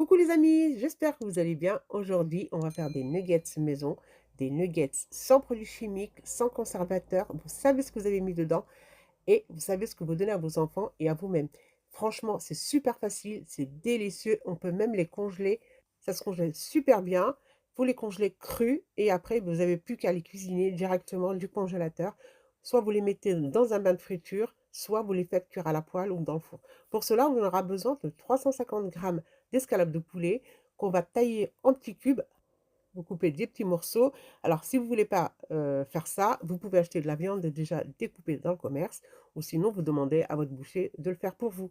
Coucou les amis, j'espère que vous allez bien. Aujourd'hui, on va faire des nuggets maison, des nuggets sans produits chimiques, sans conservateurs. Vous savez ce que vous avez mis dedans et vous savez ce que vous donnez à vos enfants et à vous-même. Franchement, c'est super facile, c'est délicieux. On peut même les congeler. Ça se congèle super bien. Vous les congelez crus et après, vous n'avez plus qu'à les cuisiner directement du congélateur. Soit vous les mettez dans un bain de friture, soit vous les faites cuire à la poêle ou dans le four. Pour cela, on aura besoin de 350 grammes d'escalope de poulet qu'on va tailler en petits cubes. Vous coupez des petits morceaux. Alors, si vous ne voulez pas faire ça, vous pouvez acheter de la viande déjà découpée dans le commerce ou sinon vous demandez à votre boucher de le faire pour vous.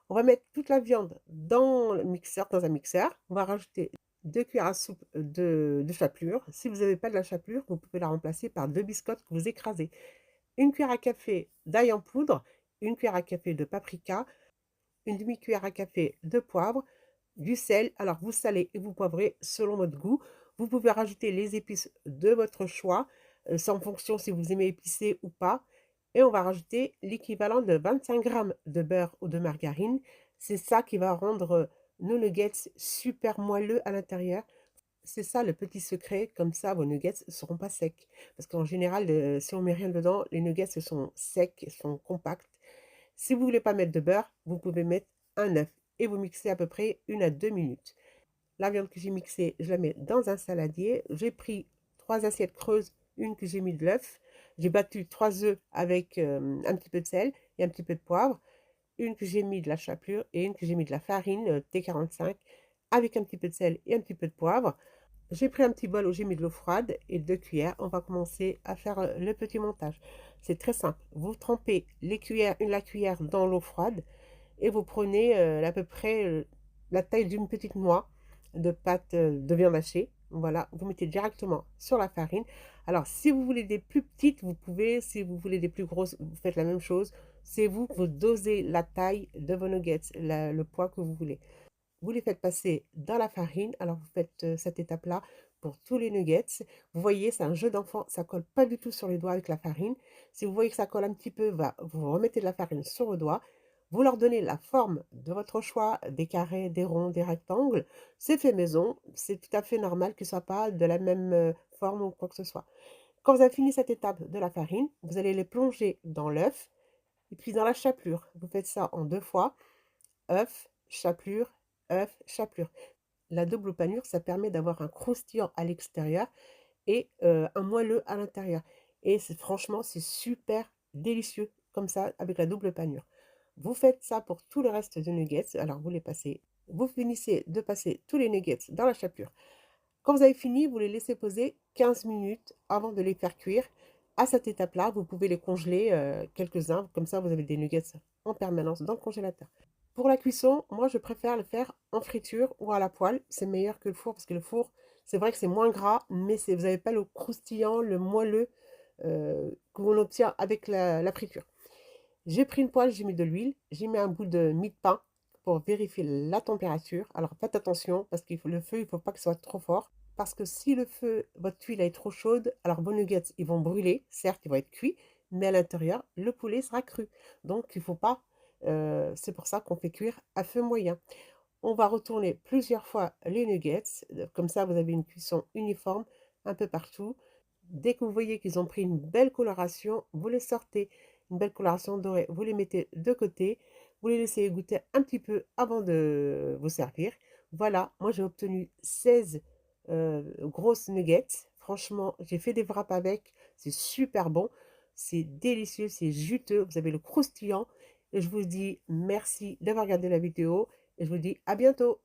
On va mettre toute la viande dans le mixeur, dans un mixeur. On va rajouter 2 cuillères à soupe de chapelure. Si vous n'avez pas de la chapelure, vous pouvez la remplacer par 2 biscottes que vous écrasez. Une cuillère à café d'ail en poudre, une cuillère à café de paprika, une demi-cuillère à café de poivre, du sel. Alors, vous salez et vous poivrez selon votre goût. Vous pouvez rajouter les épices de votre choix, c'est en fonction si vous aimez épicé ou pas. Et on va rajouter l'équivalent de 25 grammes de beurre ou de margarine. C'est ça qui va rendre nos nuggets super moelleux à l'intérieur. C'est ça le petit secret, comme ça vos nuggets ne seront pas secs. Parce qu'en général, si on met rien dedans, les nuggets sont secs, sont compacts. Si vous ne voulez pas mettre de beurre, vous pouvez mettre un œuf et vous mixez à peu près 1 à 2 minutes. La viande que j'ai mixée, je la mets dans un saladier. J'ai pris 3 assiettes creuses, une que j'ai mis de l'œuf. J'ai battu 3 œufs avec un petit peu de sel et un petit peu de poivre. Une que j'ai mis de la chapelure et une que j'ai mis de la farine T45 avec un petit peu de sel et un petit peu de poivre. J'ai pris un petit bol où j'ai mis de l'eau froide et 2 cuillères. On va commencer à faire le petit montage. C'est très simple. Vous trempez les cuillères, la cuillère dans l'eau froide et vous prenez à peu près la taille d'une petite noix de pâte de viande hachée. Voilà, vous mettez directement sur la farine. Alors, si vous voulez des plus petites, vous pouvez. Si vous voulez des plus grosses, vous faites la même chose. C'est vous, vous dosez la taille de vos nuggets, le poids que vous voulez. Vous les faites passer dans la farine. Alors, vous faites cette étape-là pour tous les nuggets. Vous voyez, c'est un jeu d'enfant. Ça colle pas du tout sur les doigts avec la farine. Si vous voyez que ça colle un petit peu, vous remettez de la farine sur vos doigts. Vous leur donnez la forme de votre choix, des carrés, des ronds, des rectangles. C'est fait maison. C'est tout à fait normal que ce soit pas de la même forme ou quoi que ce soit. Quand vous avez fini cette étape de la farine, vous allez les plonger dans l'œuf et puis dans la chapelure. Vous faites ça en 2 fois. œuf, chapelure, œuf, chapelure. La double panure, ça permet d'avoir un croustillant à l'extérieur et un moelleux à l'intérieur. Et franchement, c'est super délicieux comme ça avec la double panure. Vous faites ça pour tout le reste de nuggets. Alors vous les passez, vous finissez de passer tous les nuggets dans la chapelure. Quand vous avez fini, vous les laissez poser 15 minutes avant de les faire cuire. À cette étape-là, vous pouvez les congeler quelques-uns. Comme ça, vous avez des nuggets en permanence dans le congélateur. Pour la cuisson, moi, je préfère le faire en friture ou à la poêle. C'est meilleur que le four parce que le four, c'est vrai que c'est moins gras, mais vous n'avez pas le croustillant, le moelleux que l'on obtient avec la friture. J'ai pris une poêle, j'ai mis de l'huile, j'ai mis un bout de mie de pain pour vérifier la température. Alors faites attention parce que le feu, il ne faut pas que ce soit trop fort. Parce que si le feu, votre huile est trop chaude, alors vos nuggets, ils vont brûler. Certes, ils vont être cuits, mais à l'intérieur, le poulet sera cru. Donc, il ne faut pas. C'est pour ça qu'on fait cuire à feu moyen. On va retourner plusieurs fois les nuggets. Comme ça, vous avez une cuisson uniforme un peu partout. Dès que vous voyez qu'ils ont pris une belle coloration, vous les sortez. Une belle coloration dorée, vous les mettez de côté. Vous les laissez goûter un petit peu avant de vous servir. Voilà, moi j'ai obtenu 16 grosses nuggets. Franchement, j'ai fait des wraps avec. C'est super bon. C'est délicieux, c'est juteux. Vous avez le croustillant. Et je vous dis merci d'avoir regardé la vidéo. Et je vous dis à bientôt.